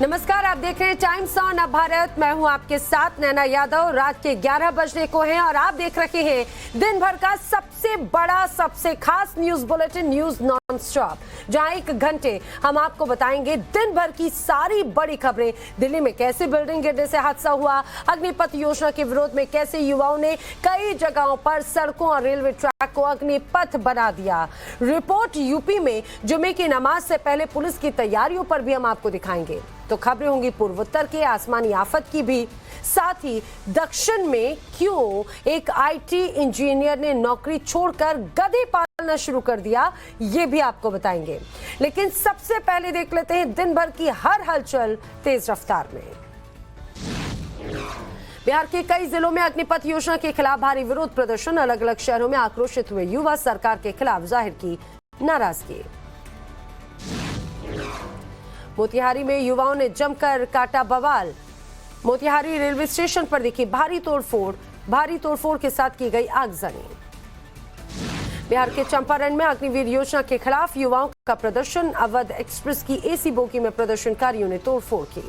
नमस्कार, आप देख रहे हैं टाइम्स ऑन अब भारत। मैं हूं आपके साथ नैना यादव। रात के 11 बजने को हैं और आप देख रहे हैं दिन भर का सबसे बड़ा सबसे खास news bulletin news non stop, जहां 1 घंटे हम आपको बताएंगे दिन भर की सारी बड़ी खबरें। दिल्ली में कैसे बिल्डिंग गिरने से हादसा हुआ, अग्निपथ योजना के विरोध में कैसे युवाओं ने कई जगहों पर सड़कों और रेलवे ट्रैक को अग्निपथ बना दिया। रिपोर्ट यूपी में जुमे की नमाज से पहले पुलिस की तैयारियों पर भी हम आपको दिखाएंगे। तो खबरें होंगी पूर्वोत्तर के आसमानी आफत की भी, साथ ही दक्षिण में क्यों एक आईटी इंजीनियर ने नौकरी छोड़कर गधे पालना शुरू कर दिया, ये भी आपको बताएंगे। लेकिन सबसे पहले देख लेते हैं दिन भर की हर हलचल तेज रफ्तार में। बिहार के कई जिलों में अग्निपथ योजना के खिलाफ भारी विरोध प्रदर्शन। अलग अलग शहरों में आक्रोशित हुए युवा सरकार के खिलाफ जाहिर की नाराजगी। मोतिहारी में युवाओं ने जमकर काटा बवाल। मोतिहारी रेलवे स्टेशन पर दिखी भारी तोड़फोड़ के साथ की गई आगजनी। बिहार के चंपारण में अग्निवीर योजना के खिलाफ युवाओं का प्रदर्शन। अवध एक्सप्रेस की एसी बोगी में प्रदर्शनकारियों ने तोड़फोड़ की।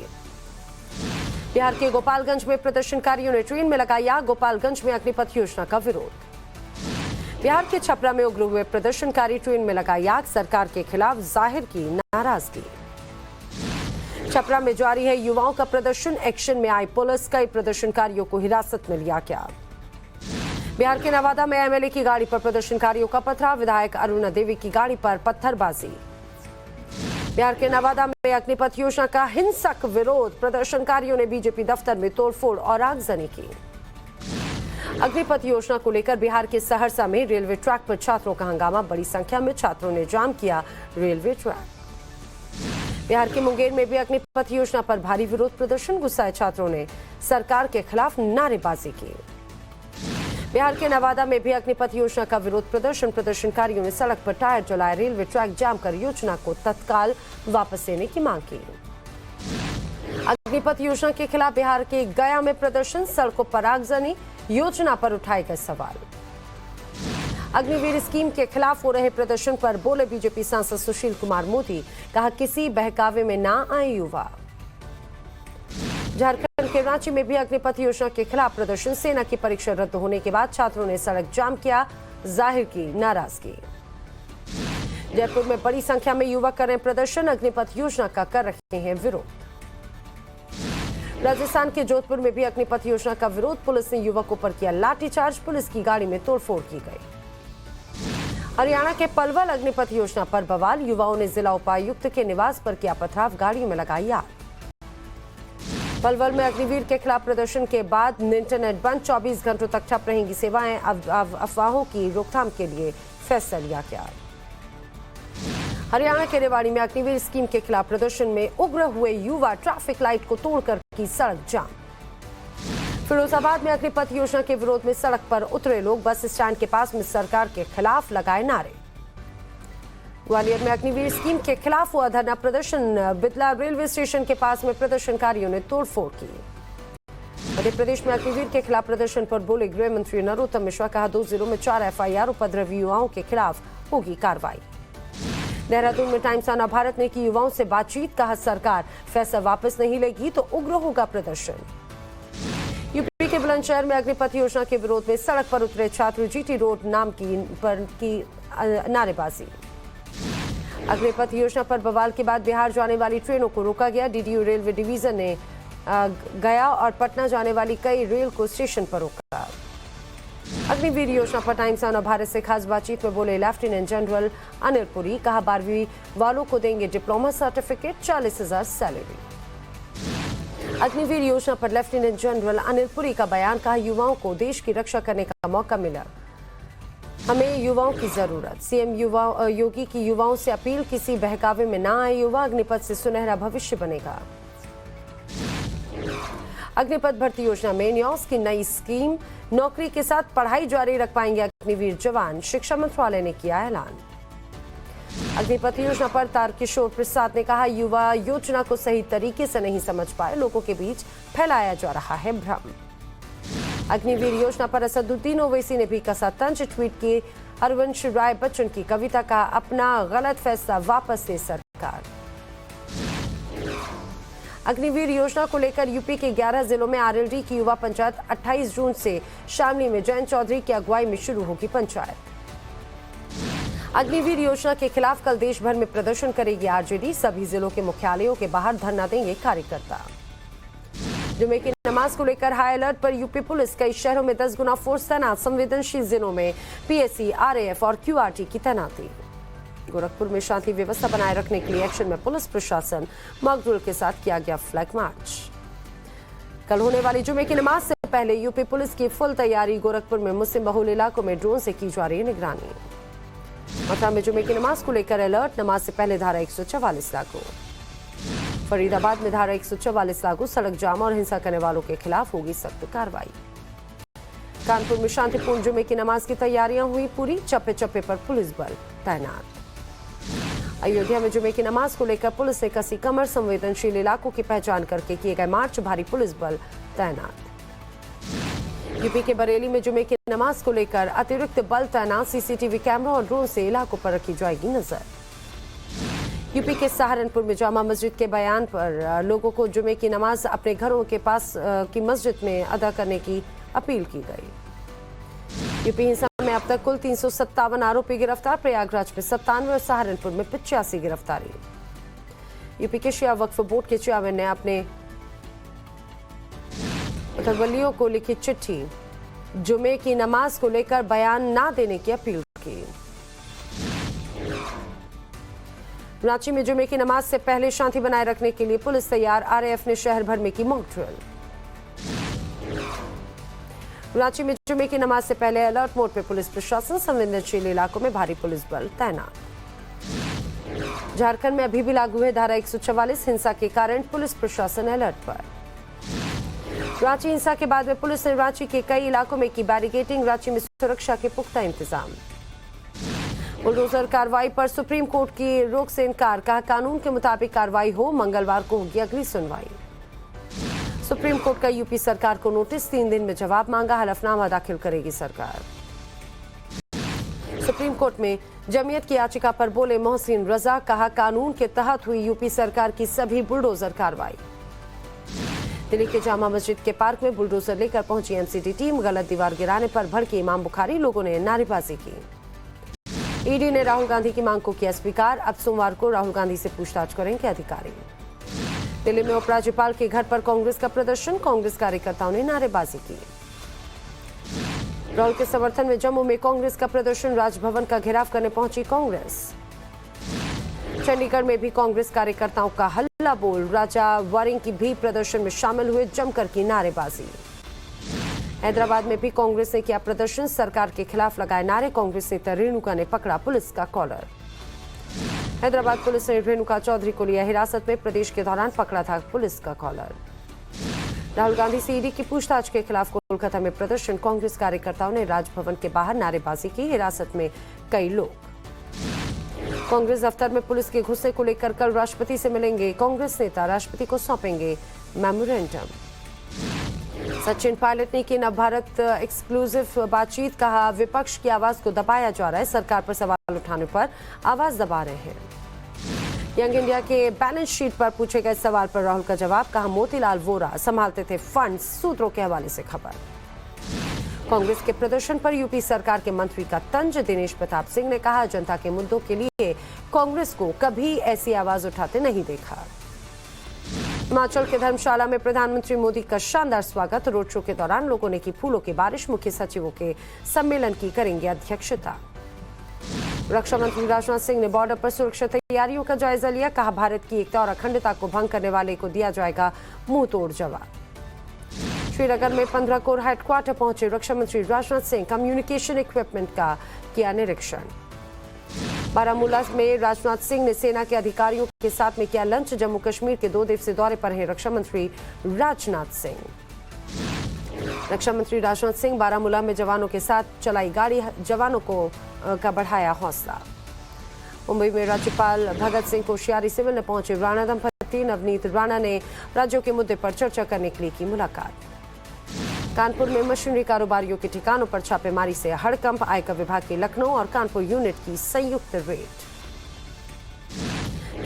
बिहार के गोपालगंज में प्रदर्शनकारियों ने ट्रेन में लगाई आग। गोपालगंज में अग्निपथ योजना का विरोध। बिहार के छपरा में उग्र हुए प्रदर्शनकारी, ट्रेन में लगाई आग। सरकार के खिलाफ जाहिर की नाराजगी। छपरा में जारी है युवाओं का प्रदर्शन। एक्शन में आई पुलिस, कई प्रदर्शनकारियों को हिरासत में लिया गया। बिहार के नवादा में एमएलए की गाड़ी पर प्रदर्शनकारियों का पथराव। विधायक अरुणा देवी की गाड़ी पर पत्थरबाजी। बिहार के नवादा में अग्निपथ योजना का हिंसक विरोध। प्रदर्शनकारियों ने बीजेपी दफ्तर में तोड़फोड़ और आगजनी की। अग्निपथ योजना को लेकर बिहार के सहरसा में रेलवे ट्रैक पर छात्रों का हंगामा। बड़ी संख्या में छात्रों ने जाम किया रेलवे ट्रैक। बिहार के मुंगेर में भी अग्निपथ योजना पर भारी विरोध प्रदर्शन। गुस्साए छात्रों ने सरकार के खिलाफ नारेबाजी की। बिहार के नवादा में भी अग्निपथ योजना का विरोध प्रदर्शन। प्रदर्शनकारियों ने सड़क पर टायर जलाए, रेलवे ट्रैक जाम कर योजना को तत्काल वापस लेने की मांग की। अग्निपथ योजना के खिलाफ बिहार के गया में प्रदर्शन। सड़कों पर आगजनी, योजना पर उठाए गए सवाल। अग्निवीर स्कीम के खिलाफ हो रहे प्रदर्शन पर बोले बीजेपी सांसद सुशील कुमार मोदी। कहा किसी बहकावे में ना आए युवा। झारखंड के रांची में भी अग्निपथ योजना के खिलाफ प्रदर्शन। सेना की परीक्षा रद्द होने के बाद छात्रों ने सड़क जाम किया, जाहिर की नाराजगी। जयपुर में बड़ी संख्या में युवा कर रहे प्रदर्शन। अग्निपथ योजना का कर रहे हैं विरोध। राजस्थान के जोधपुर में भी अग्निपथ योजना का विरोध। पुलिस ने युवकों पर किया लाठीचार्ज, पुलिस की गाड़ी में तोड़फोड़ की गई। हरियाणा के पलवल अग्निपथ योजना पर बवाल। युवाओं ने जिला उपायुक्त के निवास पर किया पथराव, गाड़ी में लगाई आग। पलवल में अग्निवीर के खिलाफ प्रदर्शन के बाद इंटरनेट बंद। 24 घंटों तक ठप रहेंगी सेवाएं। अफवाहों की रोकथाम के लिए फैसला लिया गया। हरियाणा के रेवाड़ी में अग्निवीर स्कीम के खिलाफ प्रदर्शन में उग्र हुए युवा। ट्रैफिक लाइट को तोड़कर की सड़क जाम। फिरोजाबाद में अग्निपथ योजना के विरोध में सड़क पर उतरे लोग। बस स्टैंड के पास में सरकार के खिलाफ लगाए नारे। ग्वालियर में अग्निवीर स्कीम के खिलाफ हुआ धरना प्रदर्शन। बिदला रेलवे स्टेशन के पास में प्रदर्शनकारियों ने तोड़फोड़ की। मध्य प्रदेश में अग्निवीर के खिलाफ प्रदर्शन पर बोले गृह मंत्री नरोत्तम मिश्रा। कहा 2 जिलों में 4 एफआईआर, उपद्रवी युवाओं के खिलाफ होगी कार्रवाई। देहरादून में टाइम्स ऑन भारत ने की युवाओं से बातचीत। कहा सरकार फैसला वापस नहीं लेगी तो उग्र होगा प्रदर्शन। यूपी के बुलंदशहर में अग्निपथ योजना के विरोध में सड़क पर उतरे छात्र। जीटी रोड नाम की नारेबाजी। अग्निपथ योजना पर बवाल के बाद बिहार जाने वाली ट्रेनों को रोका गया। डीडीयू रेलवे डिवीजन ने गया और पटना जाने वाली कई रेल को स्टेशन पर रोका। अग्निवीर योजना पर टाइम्स ऑन भारत से खास बातचीत में बोले लेफ्टिनेंट जनरल अनिल पुरी। कहा 12वीं वालों को देंगे डिप्लोमा सर्टिफिकेट, 40,000 सैलरी। अग्निवीर योजना पर लेफ्टिनेंट जनरल अनिल पुरी का बयान। कहा युवाओं को देश की रक्षा करने का मौका मिला, हमें युवाओं की जरूरत। सीएम योगी की युवाओं से अपील, किसी बहकावे में ना आए युवा। अग्निपथ से सुनहरा भविष्य बनेगा। अग्निपथ भर्ती योजना में न्यास की नई स्कीम। नौकरी के साथ पढ़ाई जारी रख पाएंगे अग्निवीर जवान, शिक्षा मंत्रालय ने किया ऐलान। अग्निपथ योजना पर तारकिशोर प्रसाद ने कहा युवा योजना को सही तरीके से नहीं समझ पाए, लोगों के बीच फैलाया जा रहा है भ्रम। अग्निवीर योजना पर असदुद्दीन ओवैसी ने भी कसा तंज। ट्वीट की हरवंश राय बच्चन की कविता का अपना गलत फैसला वापस ले सरकार। अग्निवीर योजना को लेकर यूपी के 11 जिलों में आरएलडी की युवा पंचायत 28 जून से शामली में जयंत चौधरी की अगुवाई में शुरू होगी पंचायत। अग्निवीर योजना के खिलाफ कल देश भर में प्रदर्शन करेगी आरजेडी। सभी जिलों के मुख्यालयों के बाहर धरना देंगे कार्यकर्ता। जुमे की नमाज को लेकर हाई अलर्ट पर यूपी पुलिस। कई शहरों में 10 गुना फोर्स तैनात। संवेदनशील जिलों में पीएसी, आरएएफ और क्यूआरटी की तैनाती। गोरखपुर में शांति व्यवस्था बनाए रखने के लिए एक्शन में पुलिस प्रशासन। मॉक ड्रिल के साथ किया गया फ्लैग मार्च। कल होने वाली जुमे की नमाज से पहले यूपी पुलिस की फुल तैयारी। गोरखपुर में मुस्लिम बहुल इलाकों में ड्रोन से की जा रही निगरानी। मथुरा में जुमे की नमाज को लेकर अलर्ट। नमाज से पहले धारा 144 लागू। फरीदाबाद में धारा 144 लागू। सड़क जाम और हिंसा करने वालों के खिलाफ होगी सख्त कार्रवाई। कानपुर में शांतिपूर्ण जुमे की नमाज की तैयारियां हुई पूरी। चप्पे चप्पे पर पुलिस बल तैनात। अयोध्या में जुमे की नमाज को लेकर पुलिस ने कसी कमर। संवेदनशील इलाकों की पहचान करके किए गए मार्च। भारी पुलिस बल तैनात। यूपी के बरेली में जुमे की नमाज को लेकर अतिरिक्त बल तैनात। सीसीटीवी कैमरा और ड्रोन से इलाकों पर रखी जाएगी नजर। यूपी के सहारनपुर में जामा मस्जिद के बयान पर लोगों को जुमे की नमाज अपने घरों के पास की मस्जिद में अदा करने की अपील की गई। यूपी हिंसा में अब तक कुल 357 आरोपी गिरफ्तार। प्रयागराज में 97 और सहारनपुर में 85 गिरफ्तारी। यूपी के शिया वक्फ बोर्ड के चेयरमैन ने अपने मुतवल्लियों को लिखी चिट्ठी। जुमे की नमाज को लेकर बयान ना देने की अपील की। रांची में जुमे की नमाज से पहले शांति बनाए रखने के लिए पुलिस तैयार। आरएएफ ने शहर भर में की मॉक ड्रिल। रांची में जुमे की नमाज से पहले अलर्ट मोड पे पुलिस प्रशासन। संवेदनशील इलाकों में भारी पुलिस बल तैनात। झारखंड में अभी भी लागू है धारा 144। हिंसा के कारण पुलिस प्रशासन अलर्ट पर। रांची हिंसा के बाद में पुलिस ने रांची के कई इलाकों में की बैरिकेडिंग। रांची में सुरक्षा के पुख्ता इंतजाम। बुलडोजर कार्रवाई पर सुप्रीम कोर्ट की रोक से इनकार। कहा कानून के मुताबिक कार्रवाई हो। मंगलवार को होगी अगली सुनवाई। सुप्रीम कोर्ट का यूपी सरकार को नोटिस। 3 दिन में जवाब मांगा। हलफनामा दाखिल करेगी सरकार। सुप्रीम कोर्ट में जमीयत की याचिका पर बोले मोहसिन रजा। कहा कानून के तहत हुई यूपी सरकार की सभी बुलडोजर कार्रवाई। दिल्ली के जामा मस्जिद के पार्क में बुलडोजर लेकर पहुंची एमसीडी टीम। गलत दीवार गिराने पर भड़के इमाम बुखारी। लोगों ने नारेबाजी की। ईडी ने राहुल गांधी की मांग को किया स्वीकार। अब सोमवार को राहुल गांधी से पूछताछ करेंगे अधिकारी। दिल्ली में उपराज्यपाल के घर पर कांग्रेस का प्रदर्शन। कांग्रेस कार्यकर्ताओं ने नारेबाजी की। राहुल के समर्थन में जम्मू में कांग्रेस का प्रदर्शन। राजभवन का घेराव करने पहुंची कांग्रेस। चंडीगढ़ में भी कांग्रेस कार्यकर्ताओं का हल्ला बोल। राजा वारिंग की भी प्रदर्शन में शामिल हुए। जमकर की नारेबाजी। हैदराबाद में भी कांग्रेस ने किया प्रदर्शन। सरकार के खिलाफ लगाए नारे। कांग्रेस नेता रेणुका ने पकड़ा पुलिस का कॉलर। हैदराबाद पुलिस ने रेणुका चौधरी को लिया हिरासत में। प्रदेश के दौरान पकड़ा था पुलिस का कॉलर। राहुल गांधी से ईडी की पूछताछ के खिलाफ कोलकाता में प्रदर्शन। कांग्रेस कार्यकर्ताओं ने राजभवन के बाहर नारेबाजी की। हिरासत में कई लोग। कांग्रेस दफ्तर में पुलिस के घुसने को लेकर कल राष्ट्रपति से मिलेंगे कांग्रेस नेता। राष्ट्रपति को सौंपेंगे मेमोरेंडम। सचिन पायलट ने की नव भारत एक्सक्लूसिव बातचीत। कहा विपक्ष की आवाज को दबाया जा रहा है। सरकार पर सवाल उठाने पर आवाज दबा रहे हैं। यंग इंडिया के बैलेंस शीट पर पूछे गए सवाल पर राहुल का जवाब। कहा मोतीलाल वोरा संभालते थे फंड। सूत्रों के हवाले से खबर। कांग्रेस के प्रदर्शन पर यूपी सरकार के मंत्री का तंज। दिनेश प्रताप सिंह ने कहा जनता के मुद्दों के लिए कांग्रेस को कभी ऐसी आवाज उठाते नहीं देखा। हिमाचल के धर्मशाला में प्रधानमंत्री मोदी का शानदार स्वागत। रोड शो के दौरान लोगों ने की फूलों की बारिश। मुख्य सचिवों के सम्मेलन की करेंगे अध्यक्षता। रक्षा मंत्री राजनाथ सिंह ने बॉर्डर पर सुरक्षा तैयारियों का जायजा लिया। कहा भारत की एकता और अखंडता को भंग करने वाले को दिया जाएगा मुंह तोड़ जवाब। श्रीनगर में 15 कोर हेडक्वार्टर पहुंचे रक्षा मंत्री राजनाथ सिंह। कम्युनिकेशन इक्विपमेंट का किया निरीक्षण। बारामूला में राजनाथ सिंह ने सेना के अधिकारियों के साथ में किया लंच। जम्मू कश्मीर के 2 दिवसीय दौरे पर हैं रक्षा मंत्री राजनाथ सिंह। रक्षा मंत्री राजनाथ सिंह बारामूला में जवानों के साथ चलाई गाड़ी। जवानों को का बढ़ाया हौसला। मुंबई में राज्यपाल भगत सिंह कोश्यारी से मिलने पहुंचे राणा दंपति। नवनीत राणा ने राज्यों के मुद्दे पर चर्चा करने के लिए की मुलाकात। कानपुर में मशीनरी कारोबारियों के ठिकानों पर छापेमारी से हड़कंप। आयकर विभाग के लखनऊ और कानपुर यूनिट की संयुक्त रेड।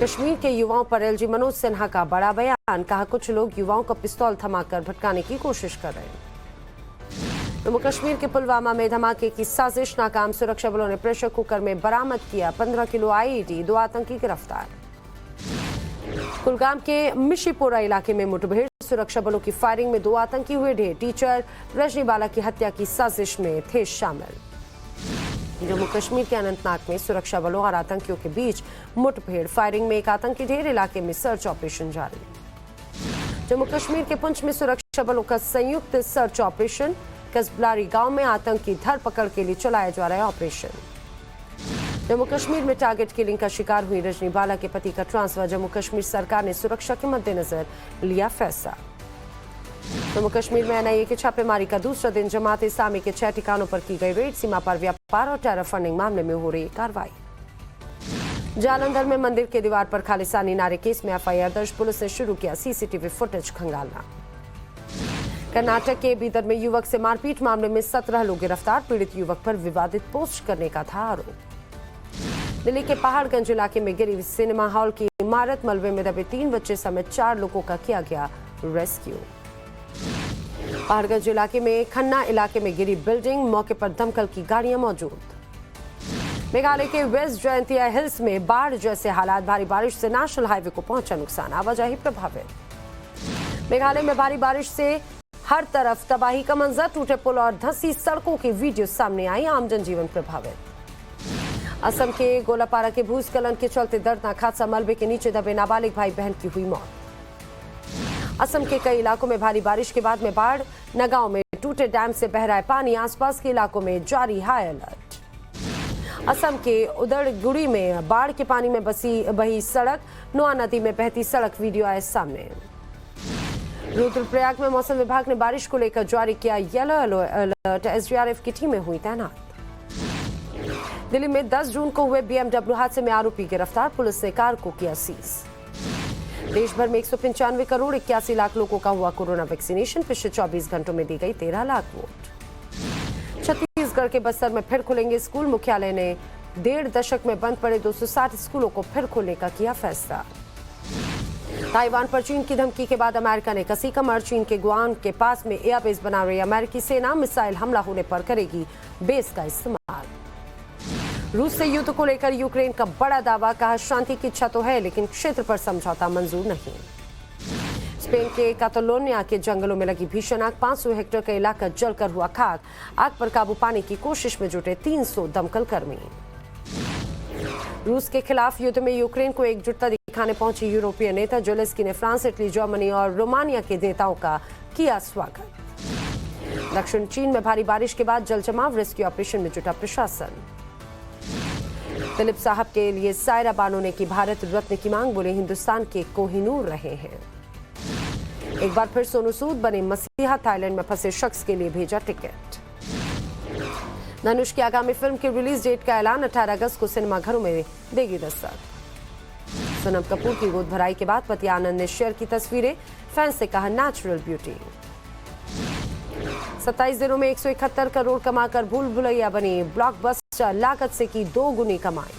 कश्मीर के युवाओं पर एलजी मनोज सिन्हा का बड़ा बयान, कहा कुछ लोग युवाओं को पिस्तौल थमाकर भटकाने की कोशिश कर रहे हैं। जम्मू कश्मीर के पुलवामा में धमाके की साजिश नाकाम, सुरक्षा बलों ने प्रेशर कुकर में बरामद किया 15 किलो आईईडी, 2 आतंकी गिरफ्तार। कुलगाम के मिशीपोरा इलाके में मुठभेड़, सुरक्षा बलों की फायरिंग में 2 आतंकी हुए ढेर, टीचर रजनी बाला की हत्या की साजिश में थे शामिल। जम्मू कश्मीर के अनंतनाग में सुरक्षा बलों और आतंकियों के बीच मुठभेड़, फायरिंग में 1 आतंकी ढेर, इलाके में सर्च ऑपरेशन जारी। जम्मू कश्मीर के पुंछ में सुरक्षा बलों का संयुक्त सर्च ऑपरेशन, कसबलारी गांव में आतंकी धरपकड़ के लिए चलाया जा रहा है ऑपरेशन। जम्मू कश्मीर में टारगेट किलिंग का शिकार हुई रजनी बाला के पति का ट्रांसफर, जम्मू कश्मीर सरकार ने सुरक्षा के मद्देनजर लिया फैसला। जम्मू कश्मीर में एनआईए की छापेमारी का दूसरा दिन, जमात इस्लामी के 6 ठिकानों पर की गई रेड, सीमा पर व्यापार और टेरर फंडिंग मामले में हो रही कार्रवाई। जालंधर में मंदिर के दीवार पर खालिस्तानी नारे केस में एफआईआर दर्ज, पुलिस ने शुरू किया सीसीटीवी फुटेज खंगालना। कर्नाटक के बीदर में युवक से मारपीट मामले में 17 लोग गिरफ्तार, पीड़ित युवक पर विवादित पोस्ट करने का था आरोप। दिल्ली के पहाड़गंज इलाके में गिरी सिनेमा हॉल की इमारत, मलबे में दबे 3 बच्चे समेत 4 लोगों का किया गया रेस्क्यू। पहाड़गंज इलाके में खन्ना इलाके में गिरी बिल्डिंग, मौके पर दमकल की गाड़ियां मौजूद। मेघालय के वेस्ट जयंतिया हिल्स में बाढ़ जैसे हालात, भारी बारिश से नेशनल हाईवे को पहुंचा नुकसान, आवाजाही प्रभावित। मेघालय में भारी बारिश से हर तरफ तबाही का मंजर, टूटे पुल और धंसी सड़कों की वीडियो सामने आई, आम जनजीवन प्रभावित। असम के गोलापारा के भूस्खलन के चलते दर्दनाक हादसा, मलबे के नीचे दबे नाबालिग भाई बहन की हुई मौत। असम के कई इलाकों में भारी बारिश के बाद में बाढ़, नगांव में टूटे डैम से बह रहा है पानी, आसपास के इलाकों में जारी हाई अलर्ट। असम के उदड़गुड़ी में बाढ़ के पानी में बही सड़क, नुआ नदी में बहती सड़क वीडियो आए सामने। रुद्रप्रयाग में मौसम विभाग ने बारिश को लेकर जारी किया येलो अलर्ट, एसडीआरएफ की टीमें हुई तैनात। दिल्ली में 10 जून को हुए बीएमडब्ल्यू हादसे में आरोपी गिरफ्तार, पुलिस ने कार को किया सीज। देश भर में 195 करोड़ 81 लाख लोगों का हुआ कोरोना वैक्सीनेशन, पिछले 24 घंटों में दी गई 13 लाख वोट। छत्तीसगढ़ के बस्तर में फिर खुलेंगे स्कूल, मुख्यालय ने 1.5 दशक में बंद पड़े 260 स्कूलों को फिर खोलने का किया फैसला। ताइवान पर चीन की धमकी के बाद अमेरिका ने कसी कमर, चीन के गुआन के पास में एयरबेस बना रही अमेरिकी सेना, मिसाइल हमला होने पर करेगी बेस का इस्तेमाल। रूस से युद्ध को लेकर यूक्रेन का बड़ा दावा, कहा शांति की इच्छा तो है लेकिन क्षेत्र पर समझौता मंजूर नहीं। स्पेन के कैटालोनिया के जंगलों में लगी भीषण आग, 500 हेक्टेयर का इलाका जलकर हुआ खाक, आग पर काबू पाने की कोशिश में जुटे 300 दमकल कर्मी। रूस के खिलाफ युद्ध में यूक्रेन को एकजुटता दिखाने पहुंचे यूरोपीय नेता, जेलेंस्की ने फ्रांस, इटली, जर्मनी और रोमानिया के नेताओं का किया स्वागत। दक्षिण चीन में भारी बारिश के बाद जल जमाव, रेस्क्यू ऑपरेशन में जुटा प्रशासन। दिलीप साहब के लिए सायरा बानो ने की भारत रत्न की मांग, बोले हिंदुस्तान के कोहिनूर रहे हैं। एक बार फिर सोनू सूद बने मसीहा, थाईलैंड में फंसे शख्स के लिए भेजा टिकट। धनुष की आगामी फिल्म की रिलीज डेट का ऐलान, 18 अगस्त को सिनेमाघरों में देगी दस्तक। सोनम कपूर की गोद भराई के बाद पति आनंद ने शेयर की तस्वीरें, फैंस से कहा नेचुरल ब्यूटी। 27 दिनों में 171 करोड़ कमाकर भूल भुलैया बनी, ब्लॉकबस्टर लागत से की 2 गुनी कमाई।